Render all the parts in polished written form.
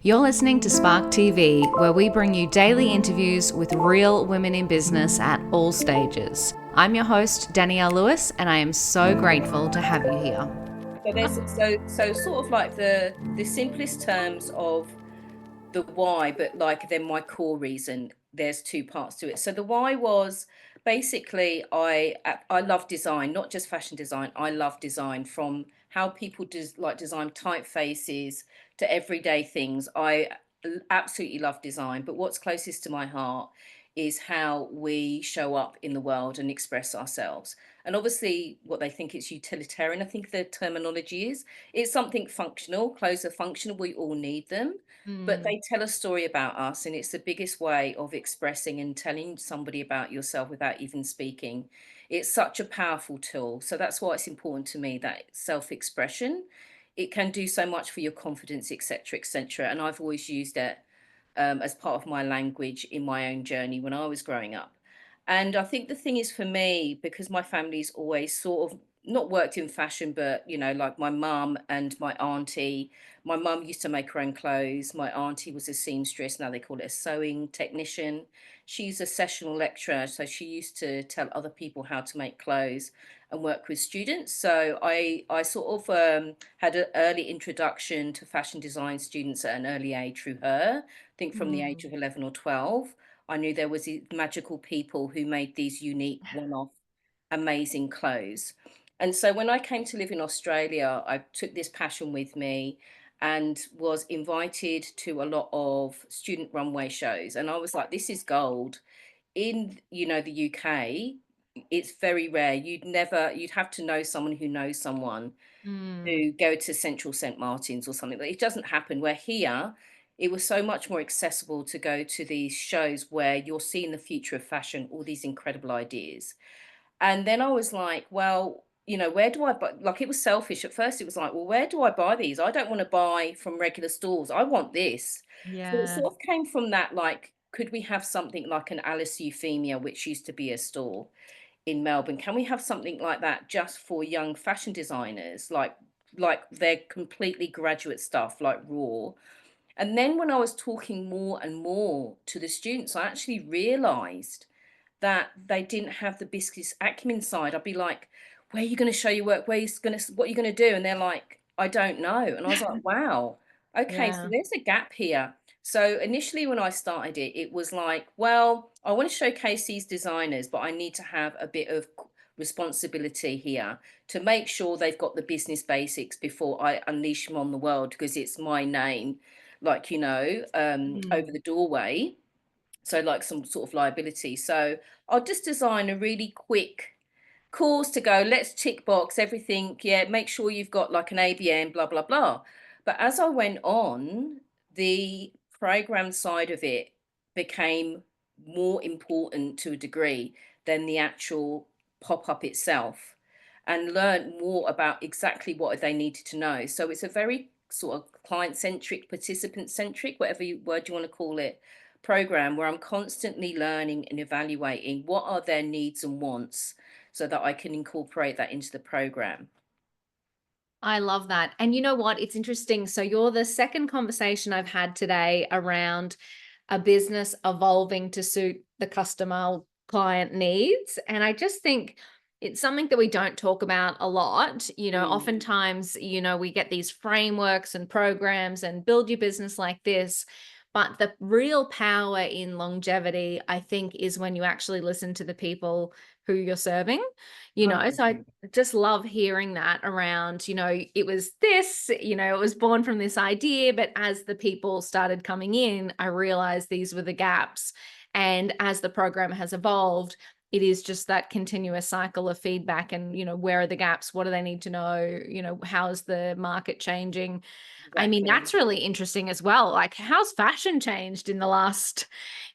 You're listening to Spark TV, where we bring you daily interviews with real women in business at all stages. I'm your host, Danielle Lewis, and I am so grateful to have you here. So there's so sort of like the simplest terms of the why, but like then my core reason, there's two parts to it. So the why was basically I love design, not just fashion design. I love design, from how people design typefaces to everyday things. Absolutely love design, but what's closest to my heart is how we show up in the world and express ourselves. And obviously what they think it's utilitarian, I think the terminology is, it's something functional. Clothes are functional, we all need them, but Mm. they tell a story about us, and it's the biggest way of expressing and telling somebody about yourself without even speaking. It's such a powerful tool. So that's why it's important to me, that self-expression. It can do so much for your confidence, etc., etc. And I've always used it as part of my language in my own journey when I was growing up. And I think the thing is, for me, because my family's always sort of not worked in fashion, but like my mum and my auntie. My mum used to make her own clothes. My auntie was a seamstress. Now they call it a sewing technician. She's a sessional lecturer, so she used to tell other people how to make clothes and work with students. So I sort of had an early introduction to fashion design students at an early age through her. I think from the age Mm. of 11 or 12. I knew there was these magical people who made these unique one-off amazing clothes. And so when I came to live in Australia, I took this passion with me and was invited to a lot of student runway shows. And I was like, this is gold. In, the UK, it's very rare. You'd have to know someone who knows someone Mm. to go to Central St. Martin's or something. But it doesn't happen. Where here, it was so much more accessible to go to these shows where you're seeing the future of fashion, all these incredible ideas. And then I was like, well, where do I buy? Like, it was selfish. At first, it was like, well, where do I buy these? I don't want to buy from regular stores. I want this. So it Yeah. sort of came from that, like, could we have something like an Alice Euphemia, which used to be a store in Melbourne? Can we have something like that just for young fashion designers, like they're completely graduate stuff, like raw? And then when I was talking more and more to the students, I actually realized that they didn't have the business acumen side. I'd be like, where are you going to show your work? What are you going to do? And they're like, I don't know. And I was like, wow, okay, so Yeah. there's a gap here. So initially when I started it, it was like, well, I want to showcase these designers, but I need to have a bit of responsibility here to make sure they've got the business basics before I unleash them on the world, because it's my name, like, over Mm. the doorway. So like some sort of liability. So I'll just design a really quick course to go, let's tick box everything. Yeah, make sure you've got like an ABN, blah, blah, blah. But as I went on, the program side of it became more important to a degree than the actual pop-up itself, and learn more about exactly what they needed to know. So it's a very sort of client-centric, participant-centric, word you want to call it, program, where I'm constantly learning and evaluating what are their needs and wants, so that I can incorporate that into the program. I love that. And you know what? It's interesting. So you're the second conversation I've had today around a business evolving to suit the customer client needs. And I just think it's something that we don't talk about a lot. Mm, Oftentimes, we get these frameworks and programs and build your business like this. But the real power in longevity, I think, is when you actually listen to the people who you're serving. So I 100%. just love hearing that around, it was this, it was born from this idea, but as the people started coming in, I realized these were the gaps. And as the program has evolved, it is just that continuous cycle of feedback and, where are the gaps? What do they need to know? How's the market changing? I mean, Exactly. that's really interesting as well. Like, how's fashion changed in the last,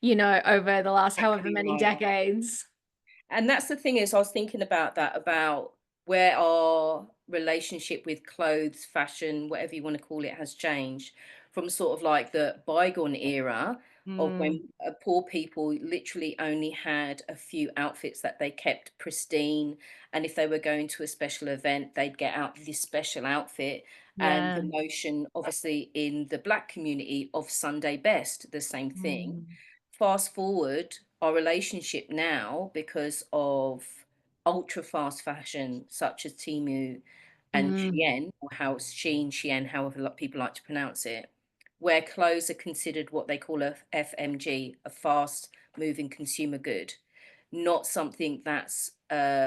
over the last however Exactly many right. decades? And that's the thing, is I was thinking about that, about where our relationship with clothes, fashion, whatever you want to call it, has changed from sort of like the bygone era of Mm. when poor people literally only had a few outfits that they kept pristine. And if they were going to a special event, they'd get out this special outfit. And Yeah. the notion, obviously, in the Black community of Sunday best, the same thing. Mm. Fast forward our relationship now, because of ultra fast fashion such as Temu and Mm. Shein, or how it's Shein, however people like to pronounce it, where clothes are considered what they call a FMG, a fast moving consumer good, not something that's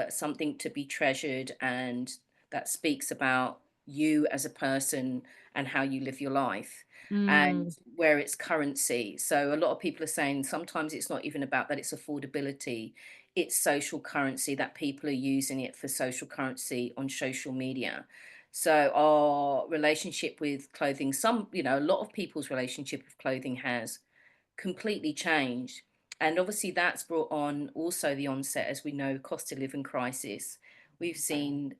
something to be treasured, and that speaks about you as a person and how you live your life, and Mm. where it's currency. So a lot of people are saying sometimes it's not even about that it's affordability, it's social currency, that people are using it for social currency on social media. So our relationship with clothing, a lot of people's relationship with clothing has completely changed. And obviously, that's brought on also the onset, as we know, cost of living crisis. We've seen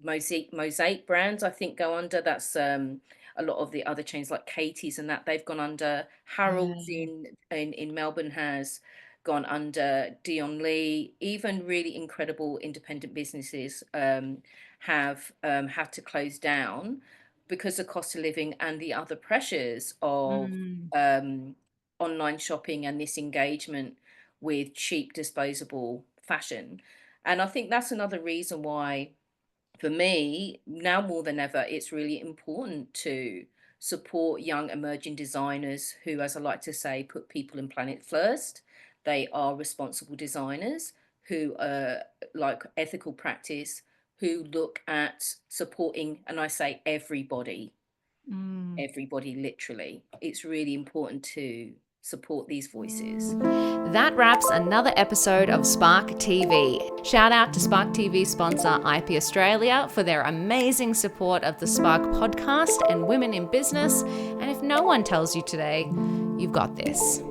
mosaic brands, I think, go under. That's a lot of the other chains like Katie's and that they've gone under. Harold's Yeah. in Melbourne has gone under. Dion Lee, even really incredible independent businesses have had to close down because of cost of living and the other pressures of Mm. um, online shopping and this engagement with cheap disposable fashion. And I think that's another reason why, for me, now more than ever, it's really important to support young emerging designers who, as I like to say, put people and planet first. They are responsible designers who like ethical practice, who look at supporting, and I say Mm. everybody literally. It's really important to support these voices. That wraps another episode of Spark TV. Shout out to Spark TV sponsor IP Australia for their amazing support of the Spark podcast and women in business. And if no one tells you today, you've got this.